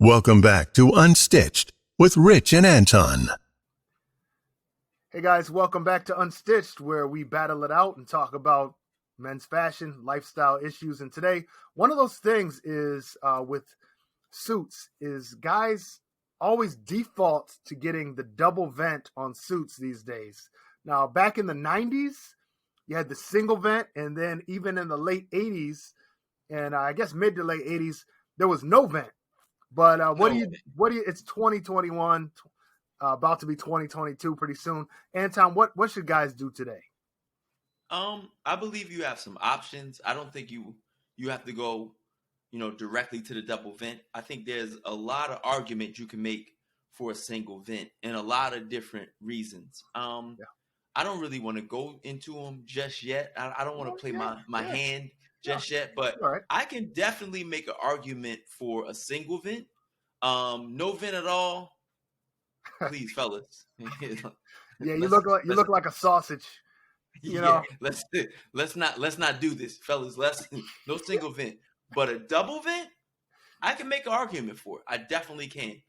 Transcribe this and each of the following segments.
Welcome back to Unstitched with Rich and Anton. Hey guys, welcome back to Unstitched, where we battle it out and talk about men's fashion, lifestyle issues. And today, one of those things is with suits is guys always default to getting the double vent on suits these days. Now, back in the 90s, you had the single vent, and then even in the late 80s, and I guess mid to late 80s, there was no vent. But what do you? It's 2021, about to be 2022 pretty soon. Anton, what should guys do today? I believe you have some options. I don't think you have to go, directly to the double vent. I think there's a lot of argument you can make for a single vent and a lot of different reasons. I don't really want to go into them just yet. I don't want to play my hand just yet, but right. I can definitely make an argument for a single vent. No vent at all. Please, fellas. Yeah, you look like a sausage. You know. Let's not do this, fellas. No single vent, but a double vent, I can make an argument for it. I definitely can.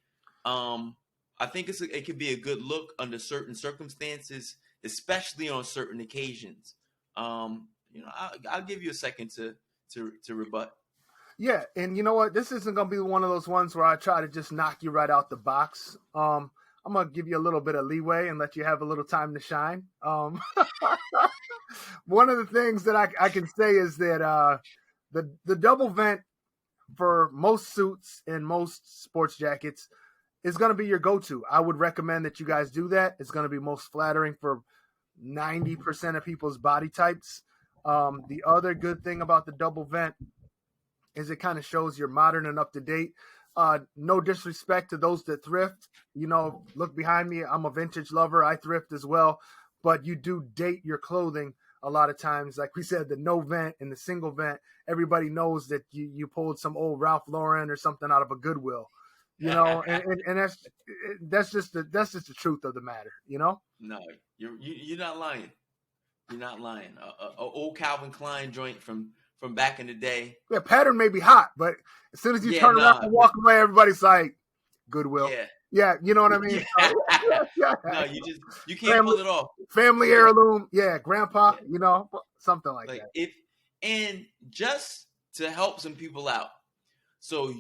I think it could be a good look under certain circumstances, especially on certain occasions. I'll give you a second to rebut. Yeah, and you know what? This isn't going to be one of those ones where I try to just knock you right out the box. I'm going to give you a little bit of leeway and let you have a little time to shine. One of the things that I can say is that the double vent for most suits and most sports jackets is going to be your go-to. I would recommend that you guys do that. It's going to be most flattering for 90% of people's body types. The other good thing about the double vent is it kind of shows you're modern and up to date. No disrespect to those that thrift. Look behind me. I'm a vintage lover. I thrift as well. But you do date your clothing a lot of times. Like we said, the no vent and the single vent, everybody knows that you pulled some old Ralph Lauren or something out of a Goodwill. And that's just the truth of the matter. No, you're not lying. You're not lying. A old Calvin Klein joint from back in the day. Yeah, pattern may be hot, but as soon as you turn around and walk away, everybody's like, Goodwill. Yeah, you know what I mean? Yeah. No, you can't pull it off. Family heirloom. Yeah, grandpa, something like that. And just to help some people out. So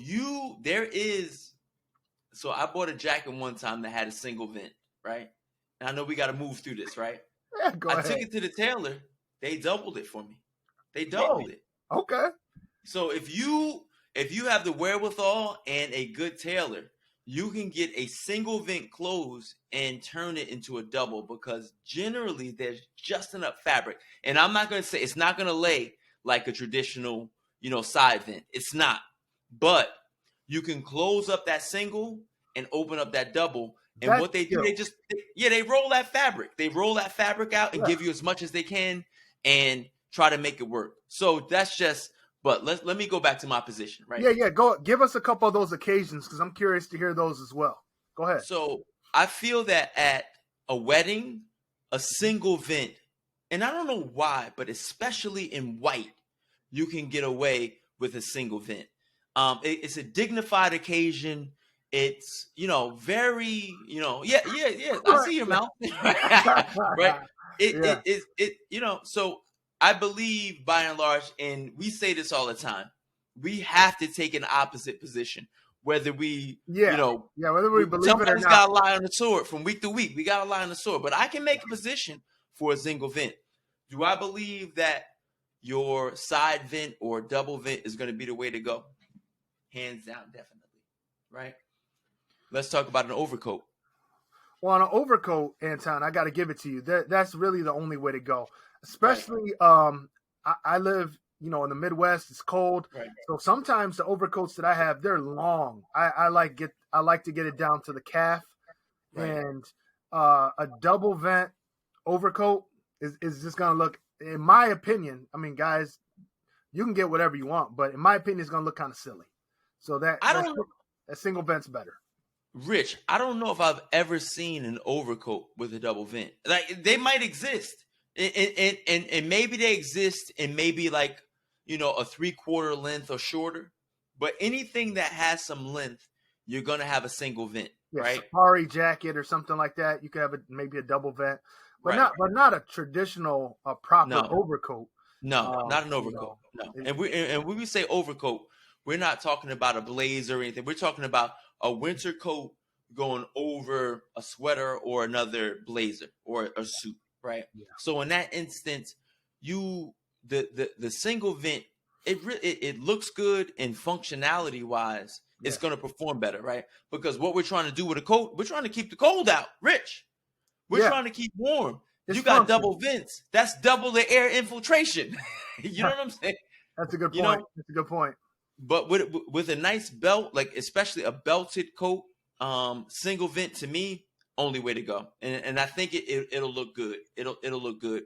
I bought a jacket one time that had a single vent, right? And I know we got to move through this, right? Yeah, go ahead. I took it to the tailor. They doubled it for me. They doubled it. Okay. So if you have the wherewithal and a good tailor, you can get a single vent close and turn it into a double, because generally there's just enough fabric. And I'm not going to say it's not going to lay like a traditional, side vent. It's not. But you can close up that single and open up that double. And what they do, they roll that fabric. They roll that fabric out and give you as much as they can and try to make it work. So that's just, but let me go back to my position, right? Yeah. Go give us a couple of those occasions, because I'm curious to hear those as well. Go ahead. So I feel that at a wedding, a single vent, and I don't know why, but especially in white, you can get away with a single vent. It's a dignified occasion. It's, very, I see your mouth. Right. So I believe by and large, and we say this all the time, we have to take an opposite position, whether we, whether we believe it or not. Somebody's got to lie on the sword from week to week. We got to lie on the sword, but I can make a position for a single vent. Do I believe that your side vent or double vent is going to be the way to go? Hands down, definitely. Right. Let's talk about an overcoat. Well, on an overcoat, Anton, I got to give it to you. That's really the only way to go. Especially, I live, in the Midwest. It's cold, right. So sometimes the overcoats that I have, they're long. I like to get it down to the calf, right. And a double vent overcoat is just gonna look, in my opinion. I mean, guys, you can get whatever you want, but in my opinion, it's gonna look kind of silly. So that single vent's better. Rich, I don't know if I've ever seen an overcoat with a double vent. Like, they might exist, and maybe they exist, and maybe like, a 3/4 length or shorter. But anything that has some length, you're going to have a single vent, Yeah, right? safari jacket or something like that. You could have maybe a double vent, but Right. not a traditional proper No. overcoat. No, not an overcoat. No. And when we say overcoat, we're not talking about a blazer or anything. We're talking about a winter coat going over a sweater or another blazer or a suit, right? Yeah. So in that instance, the single vent, it looks good, and functionality wise, it's going to perform better, right? Because what we're trying to do with a coat, we're trying to keep the cold out, Rich. We're trying to keep warm. It's you got function. double vents. That's double the air infiltration. You know what I'm saying? That's a good point. You know? That's a good point. But with a nice belt, like especially a belted coat, single vent, to me, only way to go. And I think it'll look good. It'll look good.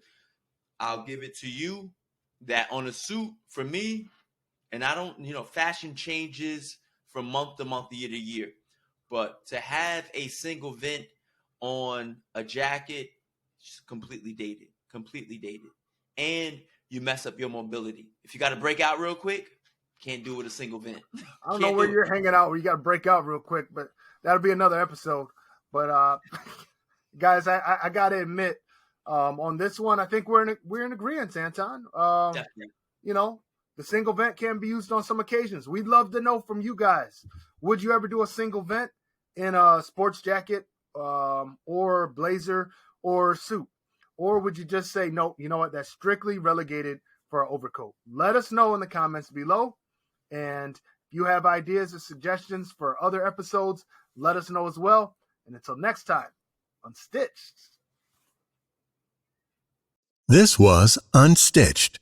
I'll give it to you that on a suit, for me, and I don't, fashion changes from month to month, year to year. But to have a single vent on a jacket, completely dated. And you mess up your mobility. If you got to break out real quick, can't do it with a single vent. I don't know where you're hanging out where you got to break out real quick, but that'll be another episode. But guys, I got to admit, on this one, I think we're in agreement, Anton. Definitely. The single vent can be used on some occasions. We'd love to know from you guys. Would you ever do a single vent in a sports jacket or blazer or suit? Or would you just say, no, you know what, that's strictly relegated for an overcoat? Let us know in the comments below. And if you have ideas or suggestions for other episodes, let us know as well. And until next time, Unstitched. This was Unstitched